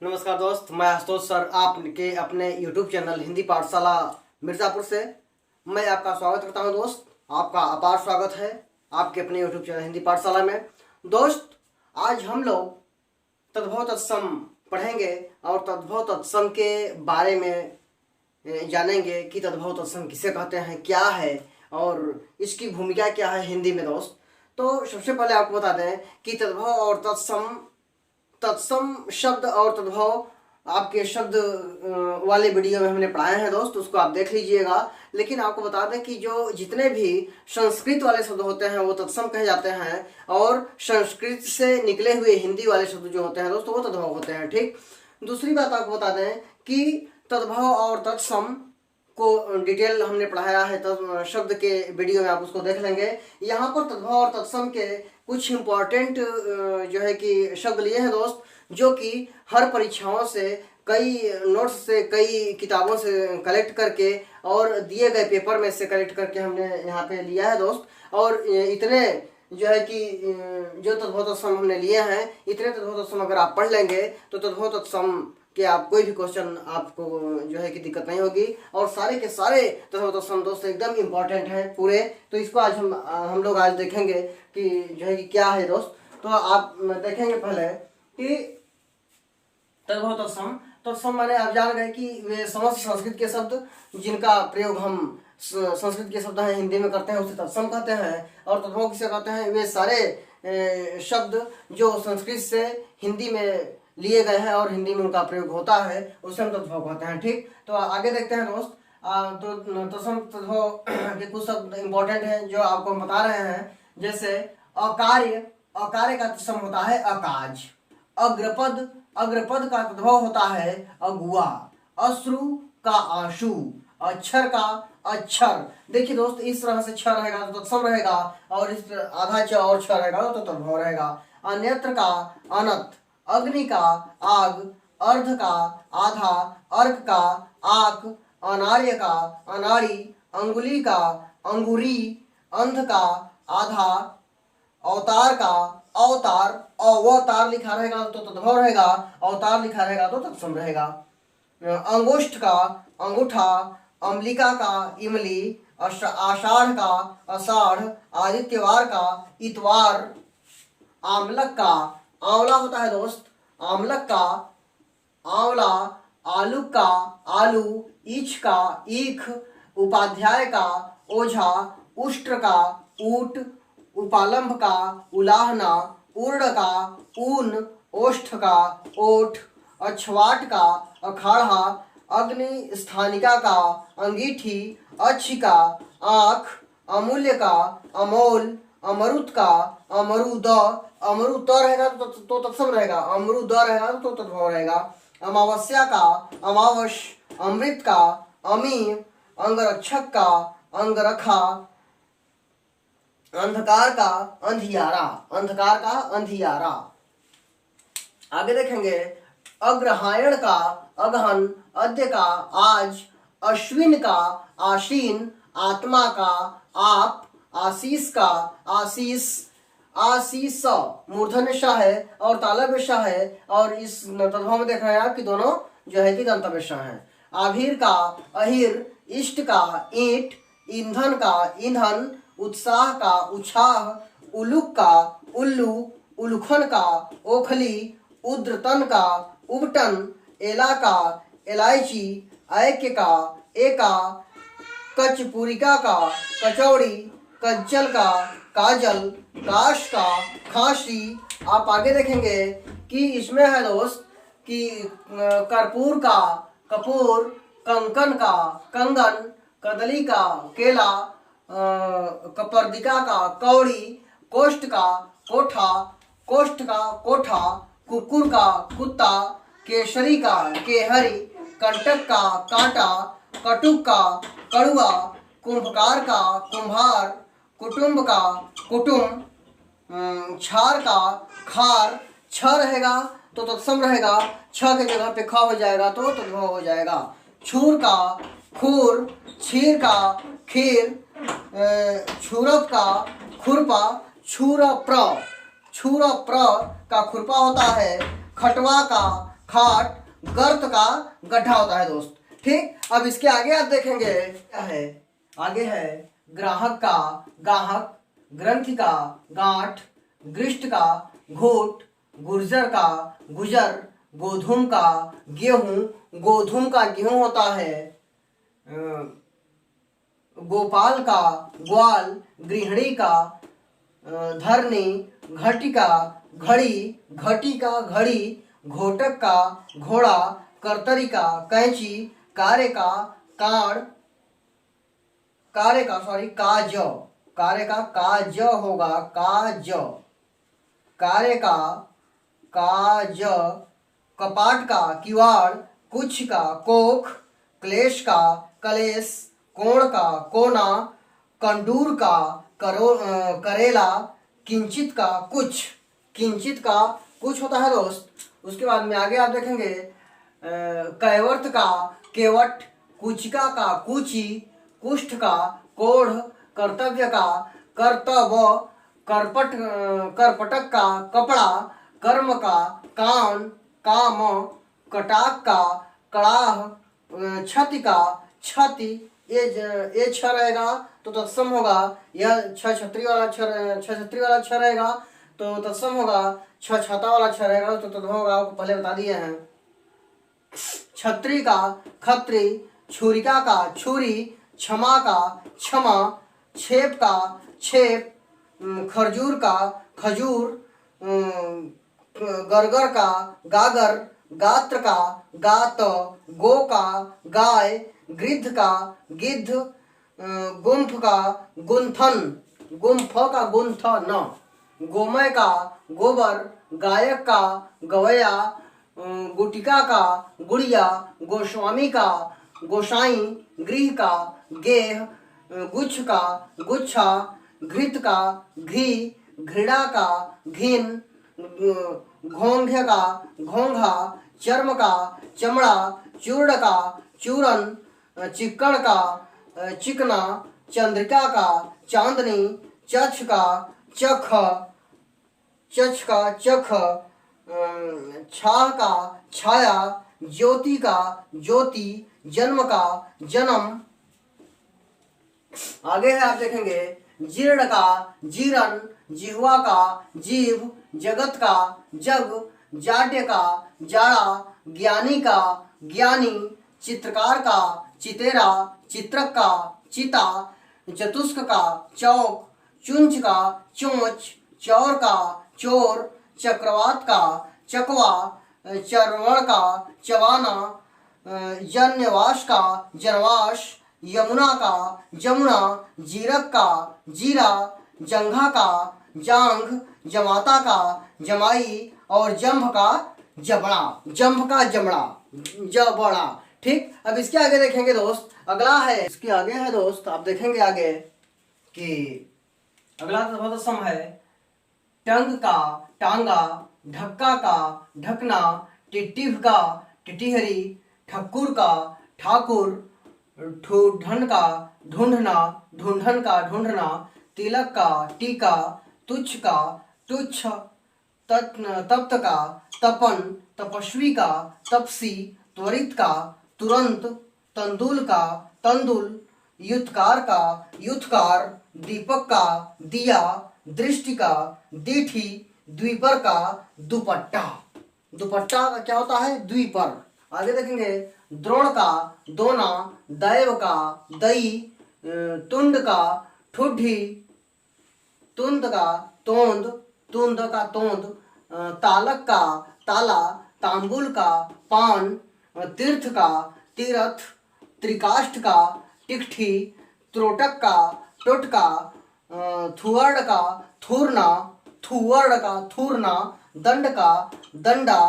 नमस्कार दोस्त, मैं आशुतोष सर आपके अपने YouTube चैनल हिंदी पाठशाला मिर्ज़ापुर से मैं आपका स्वागत करता हूं। दोस्त, आपका अपार स्वागत है आपके अपने YouTube चैनल हिंदी पाठशाला में। दोस्त, आज हम लोग तद्भव तत्सम पढ़ेंगे और तद्भव तत्सम के बारे में जानेंगे कि तद्भव तत्सम किसे कहते हैं, क्या है और इसकी भूमिका क्या है हिंदी में। दोस्त, तो सबसे पहले आपको बता दें कि तद्भव और तत्सम शब्द और तद्भव आपके शब्द वाले वीडियो में हमने पढ़ाए हैं। दोस्त, उसको आप देख लीजिएगा। लेकिन आपको बता दें कि जो जितने भी संस्कृत वाले शब्द होते हैं वो तत्सम कहे जाते हैं और संस्कृत से निकले हुए हिंदी वाले शब्द जो होते हैं दोस्तों वो तद्भव होते हैं। ठीक। दूसरी बात आपको बता दें कि तद्भव और तत्सम को डिटेल हमने पढ़ाया है शब्द के वीडियो में, आप उसको देख लेंगे। यहाँ पर तद्भव और तत्सम के कुछ इम्पोर्टेंट जो है कि शब्द लिए हैं दोस्त, जो कि हर परीक्षाओं से कई नोट्स से कई किताबों से कलेक्ट करके और दिए गए पेपर में से कलेक्ट करके हमने यहाँ पे लिया है दोस्त। और इतने जो है कि जो तद्भव तत्सम हमने लिए हैं, इतने तद्भव तत्सम अगर आप पढ़ लेंगे तो तद्भव तत्सम कि आप कोई भी क्वेश्चन आपको जो है कि दिक्कत नहीं होगी। और सारे के सारे तद्भव तत्सम दोस्त एकदम इम्पोर्टेंट हैं पूरे। तो इसको आज हम लोग आज देखेंगे कि जो है कि क्या है दोस्त। तो आप देखेंगे पहले कि तद्भव तत्सम माने आप जान गए कि वे समस्त संस्कृत के शब्द जिनका प्रयोग हम संस्कृत के शब्द हैं हिंदी में करते हैं उसे तत्सम कहते हैं। और तद्भव किसे कहते हैं? वे सारे शब्द जो संस्कृत से हिंदी में लिए गए हैं और हिंदी में उनका प्रयोग होता है उसे हम तद्भव कहते हैं। ठीक। तो आगे देखते हैं दोस्त। तो तत्सम तद्भव के कुछ शब्द इम्पोर्टेंट हैं जो आपको हम बता रहे हैं। जैसे अकार्य का तत्सम होता है अकाज। अग्रपद का तद्भव होता है अगुआ। अश्रु का आंसू। अक्षर का अक्षर। देखिए दोस्त, इस तरह से छ रहेगा तो तत्सम रहेगा और इस आधा च और छ रहेगा तो तद्भव रहेगा। अन्यत्र का अनत। अग्नि का आग। अर्ध का आधा। अर्क का आक। अनार्य का अनाड़ी। अंगुली का अंगुरी। अंध का आधा। अवतार का अवतार। अवतार लिखा रहेगा तो तद्भव रहेगा, अवतार लिखा रहेगा तो तत्सम रहेगा। अंगुष्ठ का अंगूठा। अम्लिका का इमली। आषाढ़ का आषाढ़। आदित्यवार का इतवार। आमलक का आंवला होता है दोस्त, आमलक का आंवला। आलू का आलू। ईख का ईख। उपाध्याय का ओझा। उष्ट्र का ऊट। उपालंभ का उलाहना। उर्ण का ऊन। ओष्ठ का ओठ। अछवाट का अखाड़ा। अग्नि स्थानिका का अंगीठी। अच्छी का आँख। अमूल्य का अमोल। अमरुद का अमरूद। अमरूद रहेगा तो तत्सम रहेगा, अमरूद रहेगा तो तद्भव रहेगा। अमावस्या का अमावस। अमृत का अमी। अंगरक्षक का अंगरखा। अंधकार का अंधियारा। अंधकार का अंधियारा। आगे देखेंगे अग्रहायण का अगहन। अद्य का आज। अश्विन का आशीन। आत्मा का आप। आशीष का आशीष। आशीष मूर्धन्य श है और तालव्य श है और इस तद्भव में देख रहे हैं आप कि दोनों जो है कि दंतव्य श है। आभीर का अहिर। इष्ट का ईंट। ईंधन का ईंधन। उत्साह का उत्साह। उलुक का उल्लू। उलूखन का ओखली। उद्रतन का उबटन। एला का इलायची। ऐक्य का एका। कचपुरिका का कचौड़ी। कज्जल का काजल। काश का खांसी। आप आगे देखेंगे कि इसमें है दोस्त कि कर्पूर का कपूर। कंकन का कंगन। कदली का केला। कपर्दिका का कौड़ी। कोष्ठ का कोठा। कोष्ठ का कोठा। कुकुर का कुत्ता। केसरी का केहरी। कंटक का कांटा। कटुक का कड़ुआ। कुंभकार का कुम्हार। कुटुंब का कुटुंब। क्षार का खार। छ रहेगा तो तत्सम रहेगा, छ के जगह पे ख हो जाएगा तो तद्भव हो जाएगा। छूर का खूर। क्षीर का खीर। छूरप का खुरपा। छूर प्र का खुरपा होता है। खटवा का खाट, गर्त का गड्ढा होता है दोस्त। ठीक, अब इसके आगे आप देखेंगे क्या है, आगे है ग्राहक का गाहक, ग्रंथि का गांठ, ग्रिष्ट का घूट, गुर्जर का गुजर, गोधूम का गेहूं, गोधूम का गेहूं होता है, गोपाल का ग्वाल, गृहिणी का धरनी, घटी का घड़ी, घटी का घड़ी, घोटक का घोड़ा, कर्तरी का कैंची, कार्य का काड़, कार्य का काज, कार्य का काज होगा, काज, कार्य का काज, कपाट का किवाड़, कुछ का कोख, क्लेश का कलेश, कोण का कोना, कंडूर का करेला, किंचित का कुछ, किंचित का कुछ होता है दोस्त। उसके बाद में आगे आप देखेंगे कैवर्त का केवट, कुचिका का कूची, कुष्ठ का कोढ़, कर्तव्य का कर्तव्य, करपटक का कपड़ा, कर्म का कान काम, कटाक का कड़ाह, क्षति का छति, ये छ रहेगा तो तत्सम होगा, यह छत्री वाला छ रहेगा तो तत्सम होगा, छता वाला छ रहेगा तो तद्भव होगा, आपको पहले बता दिए हैं। छत्री का खत्री, छुरिका का छुरी, क्षमा का क्षमा, छेप का छेप, खरजूर का खजूर, गरगर का गागर, गात्र का गात, गो का गाय, गृद्ध का गिद्ध, गुम्फ का गुंथन, गुम्फ का गुंथन, गोमय का गोबर, गायक का गवैया, गुटिका का गुड़िया, गोस्वामी का गोसाई, गृह का गेह, गुच्छ का गुच्छा, घृत का घी, घृणा का घिन, घोंघे का घोंघा, चर्म का चमड़ा, चूर्ण का चूरन, चिक्कण का चिकना, चंद्रिका का चांदनी, चक्ष का चख, चक्ष का चख, छाह का छाया, ज्योति का ज्योति, जन्म का जन्म। आगे है आप देखेंगे जीर्ण का जीरन, जिह्वा का जीभ, जगत का जग, जाड्य का जाड़ा, ज्ञानी का ज्ञानी, चित्रकार का चितेरा, चित्रक का चिता, चतुष्क का चौक, चुंच का चोंच, चौर का चोर, चक्रवात का चकवा, चरवण का चवाना, जन्यवास का जनवास, यमुना का जमुना, जीरक का जीरा, जंघा का जांघ, जमाता का जमाई और जंभ का जबड़ा, जंभ का जमड़ा, जबड़ा। ठीक, अब इसके आगे देखेंगे दोस्त, अगला है, इसके आगे है दोस्त, आप देखेंगे आगे कि अगला तत्सम है टंग का टांगा, ढक्का का ढकना, टिट्टिभ का टिटिहरी, ठक्कुर का ठाकुर, ढूंढन का ढूंढना, ढूंढन का ढूंढना, तिलक का टीका, तुच्छ का तुच्छ, तप्त का तपन, तपस्वी का तपसी, त्वरित का तुरंत, तंदुल का तंदुल, युत्कार का युत्कार, दीपक का दिया, दृष्टि का दीठी, द्विपर का दुपट्टा, दुपट्टा का क्या होता है द्विपर। आगे देखेंगे द्रोण का दोना, दैव का दई, तुंड का ठुड्ढी, तुंद का तोंद, तुंद का तोंद, तालक का ताला, तांबुल का पान, तीर्थ का तीरथ, त्रिकाष्ठ का टिकठी, त्रोटक का टोटका, थुवर्ण का थूरना, थुवर्ण का थूरना, दंड का दंडा,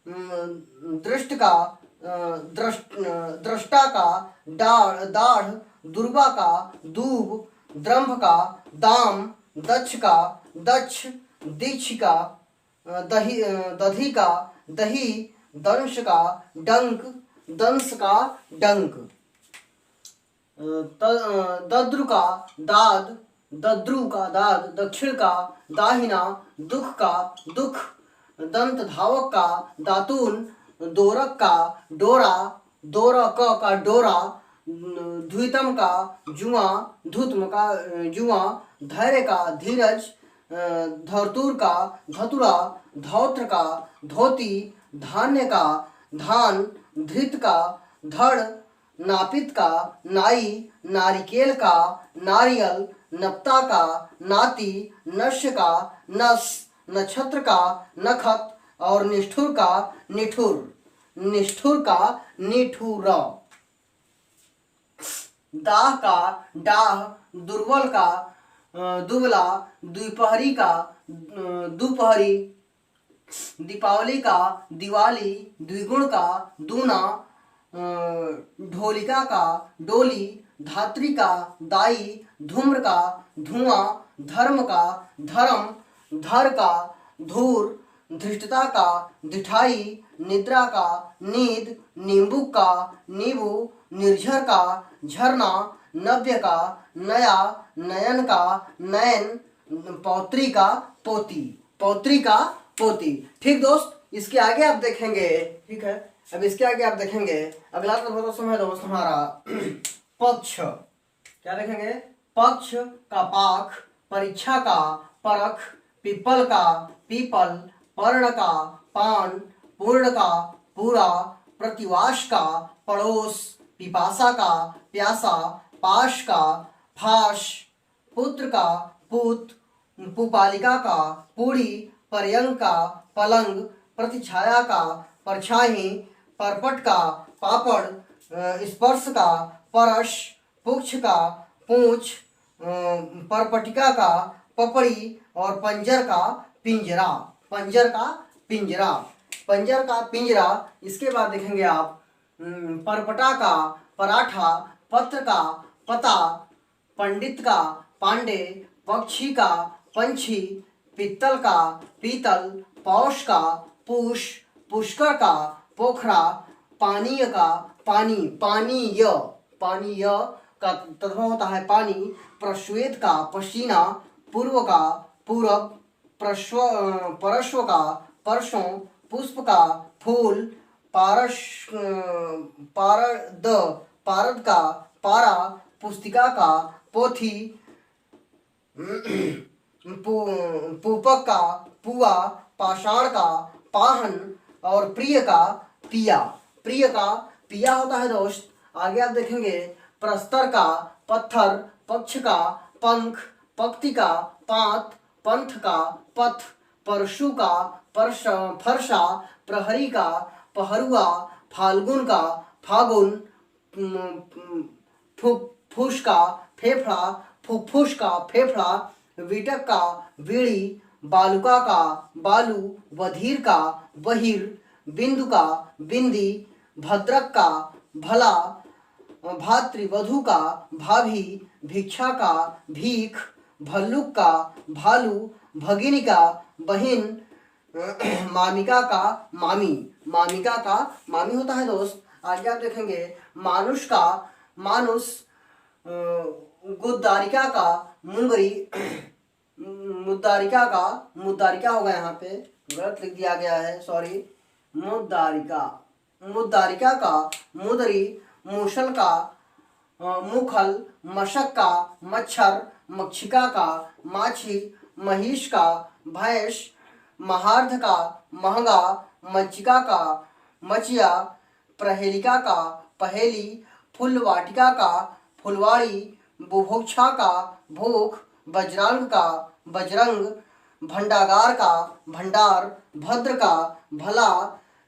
दृष्ट का दृष्टा का दाढ़, दुर्वा का दूब, द्रंभ का दाम, दक्ष का दक्ष, दीक्ष का दही, दधी का दही, दंश का डंक, दंश का डंक, दद्रु का दाद, दद्रु का दाद, दक्षिण का दाहिना, दुख का दुख, दंत धावक का दातून, दोरक का डोरा, दोरक का डोरा, द्वितम का जुआ, धुत्म का जुआ, धैर्य का धीरज, धरतुर का धतुरा, धौत्र का धोती, धान्य का धान, धृत का धड़, नापित का नाई, नारिकेल का नारियल, नप्ता का नाती, नश्य का नस, नक्षत्र का नखत और निष्ठुर का निठुर, निष्ठुर का निठुर। दाह का डाह, दुर्बल का दुबला, द्विपहरी का दुपहरी, दीपावली का दिवाली, द्विगुण का दूना, ढोलिका का डोली, धात्री का दाई, धूम्र का धुआं, धर्म का धर्म, धर का धूर, धृष्टता का दिठाई, निद्रा का नींद, नींबू का नींबू, निर्झर का झरना, नव्य का नया, नयन का नयन, पौत्री का पोती, पौत्री का पोती। ठीक दोस्त, इसके आगे आप देखेंगे, ठीक है, अब इसके आगे आप देखेंगे अगला तो समय दोस्त हमारा पक्ष। क्या देखेंगे? पक्ष का पाख, परीक्षा का परख, पीपल का पीपल, पर्ण का पान, पूर्ण का पूरा, प्रतिवाश का पड़ोस, पिपासा का प्यासा, पाश का फाश, पुत्र का पूत, पुपालिका का पूड़ी, पर्यंक का पलंग, प्रतिछाया का परछाई, परपट का पापड़, स्पर्श का परश, पुक्ष का पूंछ, परपटिका का पपड़ी और पंजर का पिंजरा, पंजर का पिंजरा, पंजर का पिंजरा। इसके बाद देखेंगे आप परपटा का पराठा, पत्र का पता, पंडित का पांडे, पक्षी का पंछी, पित्तल का पीतल, पौष का पूष, पुष्कर का पोखरा, पानीय का पानी, पानीय, पानीय का तद्भव होता है पानी, प्रश्वेत का पसीना, पूर्व का पूरब, परश्व का परसों, पुष्प का फूल, पारद का पारा, पुस्तिका का पोथी, पूपक का पुआ, पाषाण का पाहन और प्रिय का पिया, प्रिय का पिया होता है दोस्त। आगे आप देखेंगे प्रस्तर का पत्थर, पक्ष का पंख, पक्ति का पात, पंथ का पथ, परशु का फरसा, प्रहरी का पहरुआ, फाल्गुन का फागुन, फुफ्फुस का फेफड़ा, फुफ्फुस का फेफड़ा, विटक का बीड़ी, बालुका का बालू, बधिर का बहिर, बिंदु का बिंदी, भद्रक का भला, भातृवधू का भाभी, भिक्षा का भीख, भल्लुक का भालू, भगिनी का बहिन, मामिका का मामी, मामिका का मामी होता है दोस्त। आगे आप देखेंगे मानुष का मानुष, गुद्दारिका का मुंगरी, मुद्दारिका का मुद्दारिका होगा, यहाँ पे गलत लिख दिया गया है, सॉरी, मुद्दारिका, मुद्दारिका का मुदरी, मूसल का मुखल, मशक का मच्छर, मक्षिका का माछी, महिष का भैंस, महार्ध का महंगा, मचिका का मचिया, प्रहेलिका का पहेली, फुलवाटिका का फुलवाड़ी, बुभुक्षा का भूख, बजरंग का बजरंग, भंडागार का भंडार, भद्र का भला,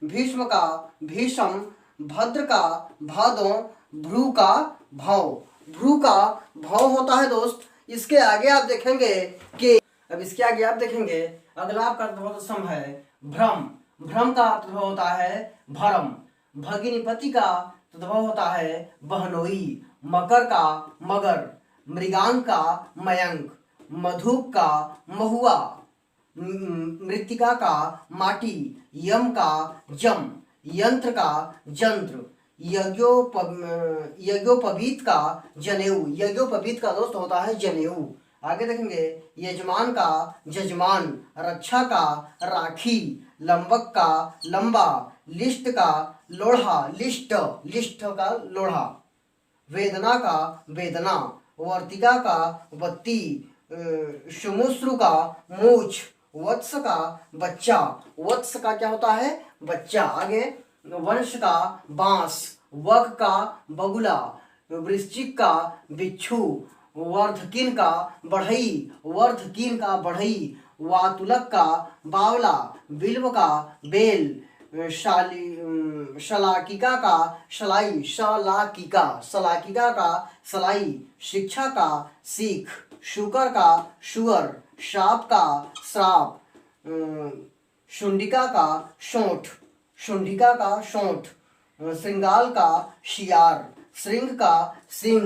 भीष्म का भीषम, भद्र का भादों, भ्रू का भाव, भ्रू का भाव होता है दोस्त। इसके आगे आप देखेंगे कि अब इसके आगे आप देखेंगे अगला आपका तत्सम है भ्रम, भ्रम का तत्व होता है भरम, भगिनीपति का तत्व होता है बहनोई, मकर का मगर, मृगांक का मयंक, मधुक का महुआ, मृतिका का माटी, यम का जम, यंत्र का जंत्र, यज्ञोपवीत का जनेऊ, यज्ञोपवीत का दोस्त होता है जनेऊ। आगे देखेंगे यजमान का जजमान, रक्षा का राखी, लंबक का लंबा, लिस्ट का लोढ़ा, लिस्ट लिस्ट का लोढ़ा, वेदना का वेदना, वर्तिका का बत्ती, शुमुश्रु का मूछ, वत्स का बच्चा, वत्स का क्या होता है बच्चा। आगे वंश का बांस, वक का बगुला, वृश्चिक का बिच्छू, वर्धकिन का बढ़ई, वर्धकिन का बढ़ई, वातुलक का बावला, बिल्व का बेल, शलाकिका का शलाई, शलाकिका, शलाकिका का सलाई, शिक्षा का सीख, शुकर का शुअर, शाप का श्राप, शुंडिका का शोंठ, शुंडिका का शोंठ, श्रृंगाल का शियार, श्रृंग का सिंह,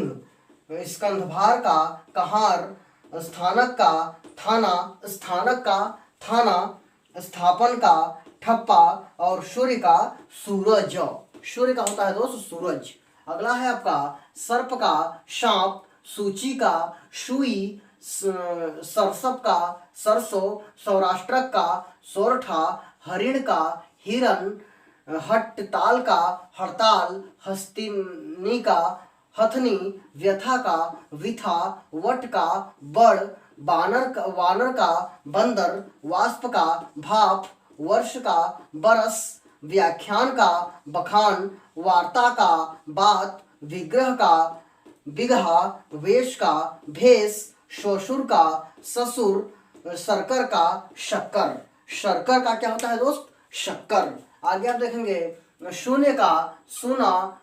स्कंधभार का कहार, स्थानक का थाना, स्थानक का थाना, स्थापन का ठप्पा और सूर्य का सूरज। सूर्य का होता है दोस्त सूरज। अगला है आपका सर्प का सांप, सूची का सुई, सरसप का सरसों, सौराष्ट्रक का सोरठा, हरिण का हिरन, हट्टताल का हड़ताल, हस्तिनी का हथनी, व्यथा का विथा, वट का बड़, वानर का बंदर, वाष्प का भाप, वर्ष का बरस, व्याख्यान का बखान, वार्ता का बात, विग्रह का बिगहा, वेश का भेष, श्वशुर का ससुर, शर्कर का शक्कर। शर्कर का क्या होता है दोस्त शक्कर। आगे आप देखेंगे शून्य का सुना,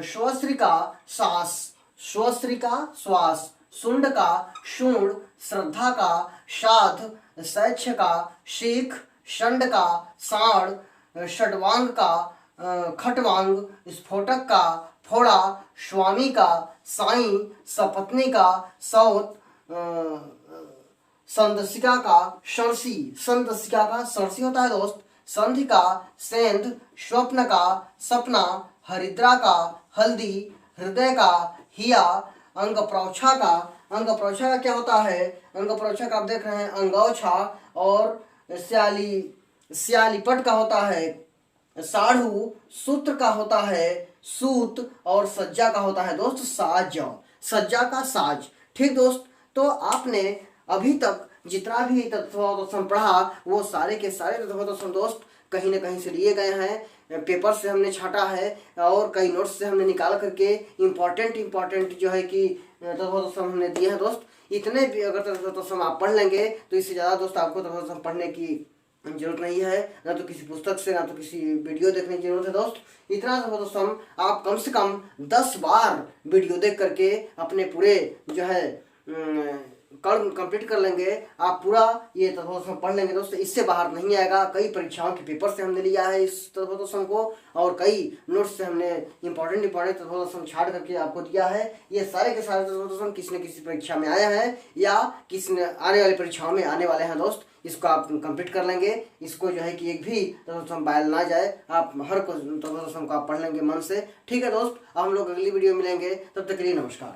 श्वश्री का सास, श्वश्री का श्वास, शुंड का शूण, श्रद्धा का शाध, शैक्ष का शीख, षंड का साण, षड्वांग का खटवांग, स्फोटक का फोड़ा, स्वामी का साई, सपत्नी का सौत, संदसिका का सरसी, संदसिका का सरसी होता है दोस्त, संधि का सेंध, स्वप्न का सपना, हरिद्रा का हल्दी, हृदय का हिया, अंग प्रोछा का, अंग प्रोछा का क्या होता है अंग प्रोछा का आप देख रहे हैं अंगौछा, और स्यालीपट का होता है साढ़ू, सूत्र का होता है सूत, और सज्जा का होता है दोस्त साज, सज्जा का साज। ठीक दोस्त, तो आपने अभी तक जितना भी तत्वोत्तम पढ़ा वो सारे के सारे तत्वोत्तम दोस्त कहीं ना कहीं से लिए गए हैं, पेपर से हमने छाटा है और कई नोट्स से हमने निकाल करके इम्पॉर्टेंट जो है कि तत्वोत्तम हमने दिए हैं दोस्त। इतने भी अगर तत्वोत्तम आप पढ़ लेंगे तो इससे ज़्यादा दोस्त आपको तत्वोत्तम पढ़ने की जरूरत नहीं है, ना तो किसी पुस्तक से ना तो किसी वीडियो देखने की जरूरत है दोस्त। इतना तत्वोत्तम आप कम से कम 10 बार वीडियो देख करके अपने पूरे जो है कंप्लीट कर लेंगे। आप पूरा ये तत्वोत्तम पढ़ लेंगे दोस्तों, इससे बाहर नहीं आएगा। कई परीक्षाओं के पेपर से हमने लिया है इस तत्वोत्तम को, और कई नोट्स से हमने इंपॉर्टेंट तत्वोत्तम छाट करके आपको दिया है। ये सारे के सारे तत्वोत्तम किसी न किसी परीक्षा में आए हैं या किसी ने आने वाली परीक्षाओं में आने वाले हैं दोस्त। इसको आप कंप्लीट कर लेंगे, इसको जो है कि एक भी तत्वोत्तम बायल ना जाए, आप हर तत्वोत्तम को आप पढ़ लेंगे मन से। ठीक है दोस्त, अब हम लोग अगली वीडियो मिलेंगे, तब तक के लिए नमस्कार।